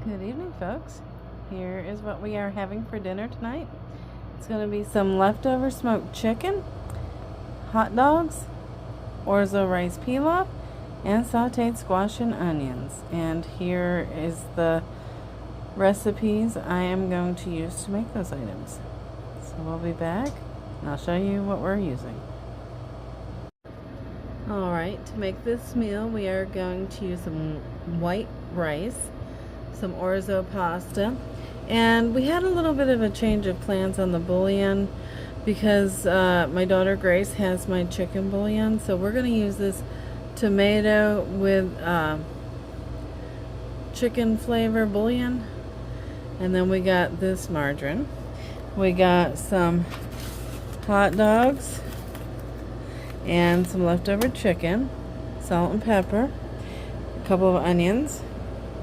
Good evening, folks. Here is what we are having for dinner tonight. It's going to be some leftover smoked chicken, hot dogs, Orzo-Rice pilaf, and sauteed squash and onions. And here is the recipes I am going to use to make those items. So we'll be back and I'll show you what we're using. Alright, to make this meal we are going to use some white rice, some orzo pasta, and we had a little bit of a change of plans on the bouillon because my daughter Grace has my chicken bouillon, so we're going to use this tomato with chicken flavor bouillon. And then we got this margarine, we got some hot dogs and some leftover chicken, salt and pepper, a couple of onions,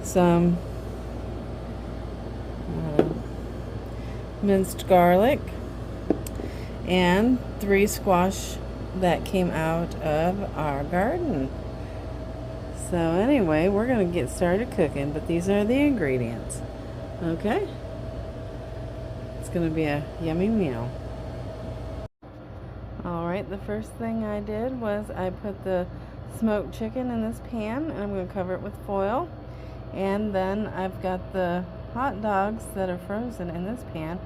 some minced garlic, and 3 squash that came out of our garden. So anyway, we're going to get started cooking, but these are the ingredients. Okay? It's going to be a yummy meal. Alright, the first thing I did was I put the smoked chicken in this pan, and I'm going to cover it with foil. And then I've got the hot dogs that are frozen in this pan,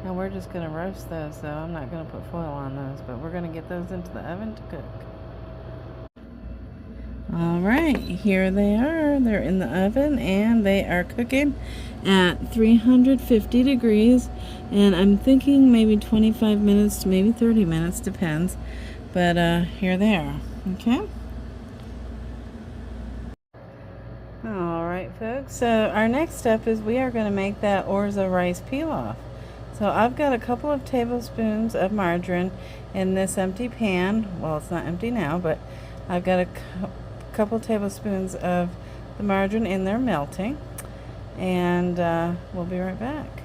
and we're just going to roast those, so I'm not going to put foil on those, but we're going to get those into the oven to cook. Alright, here they are. They're in the oven and they are cooking at 350 degrees, and I'm thinking maybe 25 minutes to maybe 30 minutes, depends, but here they are. Okay? Alright folks, so our next step is we are going to make that Orzo-Rice pilaf. So I've got a couple of tablespoons of margarine in this empty pan. Well, it's not empty now, but I've got a couple tablespoons of the margarine in there melting, and we'll be right back.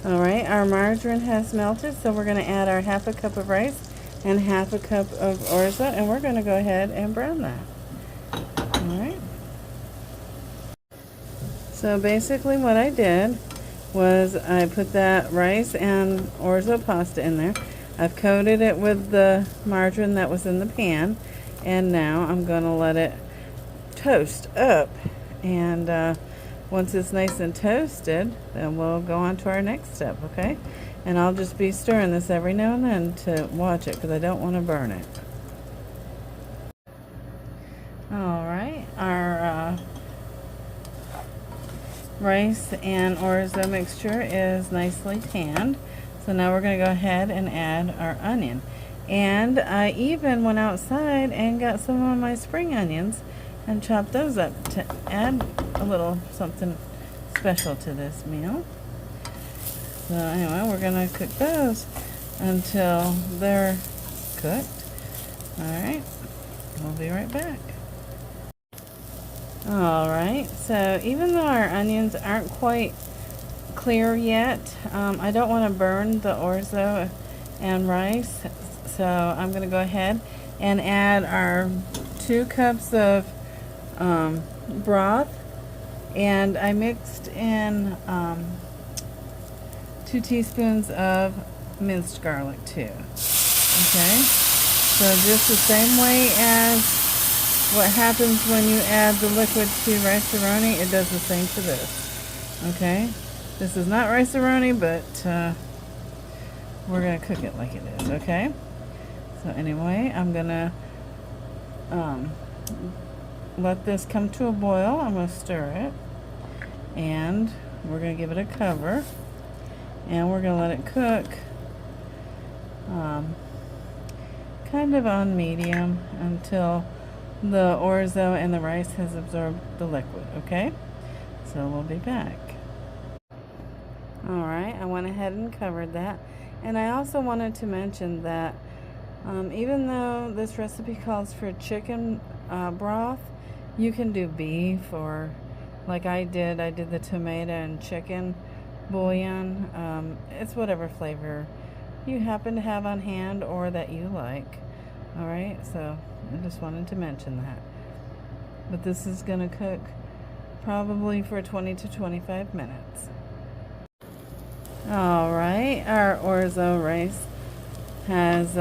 Alright, our margarine has melted, so we're going to add our half a cup of rice and half a cup of orzo, and we're going to go ahead and brown that. Alright. So basically what I did was I put that rice and orzo pasta in there. I've coated it with the margarine that was in the pan, and now I'm going to let it toast up. And once it's nice and toasted, then we'll go on to our next step, okay? And I'll just be stirring this every now and then to watch it because I don't want to burn it. Alright, our rice and orzo mixture is nicely tanned. So now we're going to go ahead and add our onion. And I even went outside and got some of my spring onions and chopped those up to add a little something special to this meal. So anyway, we're going to cook those until they're cooked. Alright, we'll be right back. Alright, so even though our onions aren't quite clear yet, I don't want to burn the orzo and rice, so I'm going to go ahead and add our 2 cups of broth, and I mixed in 2 teaspoons of minced garlic too. Okay, so just the same way as what happens when you add the liquid to rice-a-roni, it does the same to this. Okay, this is not rice-a-roni, but we're going to cook it like it is. Okay, so anyway, I'm going to let this come to a boil. I'm going to stir it, and we're going to give it a cover, and we're going to let it cook kind of on medium until the orzo and the rice has absorbed the liquid. Okay, so we'll be back. Alright, I went ahead and covered that, and I also wanted to mention that even though this recipe calls for chicken broth, you can do beef, or like I did the tomato and chicken bouillon. It's whatever flavor you happen to have on hand or that you like. Alright, so I just wanted to mention that. But this is going to cook probably for 20 to 25 minutes. Alright, our Orzo-Rice has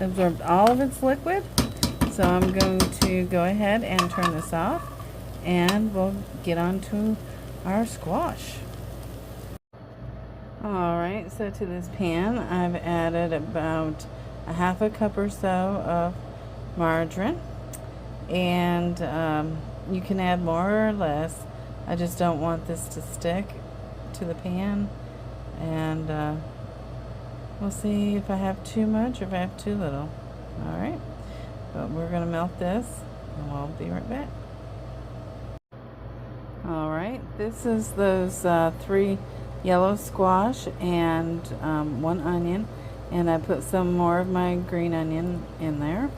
absorbed all of its liquid. So I'm going to go ahead and turn this off, and we'll get on to our squash. Alright, so to this pan I've added about a half a cup or so of margarine, and you can add more or less. I just don't want this to stick to the pan, and we'll see if I have too much or if I have too little. Alright, but we're going to melt this and we'll be right back. Alright, this is those 3 yellow squash and 1 onion, and I put some more of my green onion in there.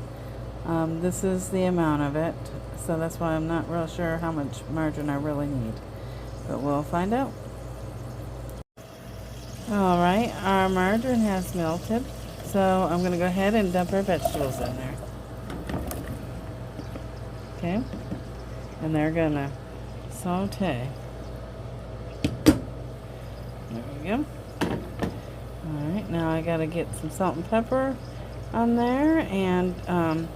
This is the amount of it, so that's why I'm not real sure how much margarine I really need, but we'll find out. Alright, our margarine has melted, so I'm going to go ahead and dump our vegetables in there. Okay, and they're going to saute. There we go. Alright, now I got to get some salt and pepper on there, and I'm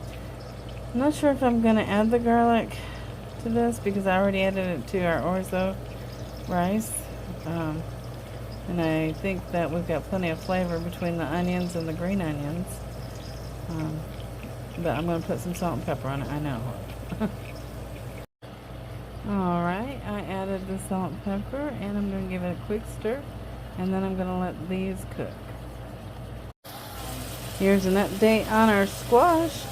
not sure if I'm going to add the garlic to this because I already added it to our Orzo-Rice. And I think that we've got plenty of flavor between the onions and the green onions. But I'm going to put some salt and pepper on it, I know. Alright, I added the salt and pepper, and I'm going to give it a quick stir, and then I'm going to let these cook. Here's an update on our squash.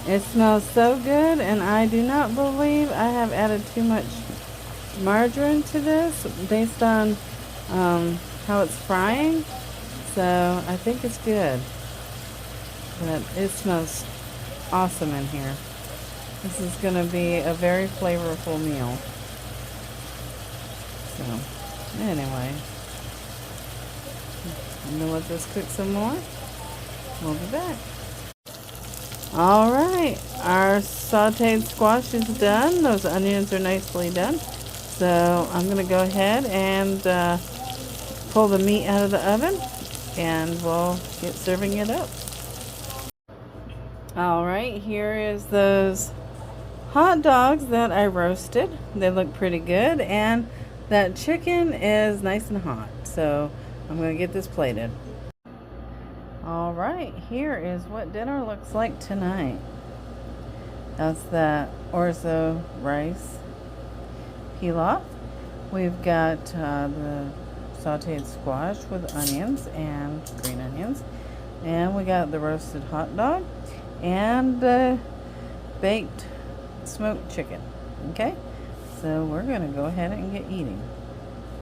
It smells so good, and I do not believe I have added too much margarine to this based on how it's frying, so I think it's good. But it smells awesome in here. This is going to be a very flavorful meal. So, anyway, I'm going to let this cook some more. We'll be back. Alright, our sauteed squash is done. Those onions are nicely done. So, I'm going to go ahead and pull the meat out of the oven, and we'll get serving it up. Alright, here is those hot dogs that I roasted. They look pretty good, and that chicken is nice and hot, so I'm going to get this plated. Alright, here is what dinner looks like tonight. That's the Orzo-Rice Pilaf. We've got the sauteed squash with onions and green onions, and we got the roasted hot dog and baked smoked chicken. Okay, so we're gonna go ahead and get eating.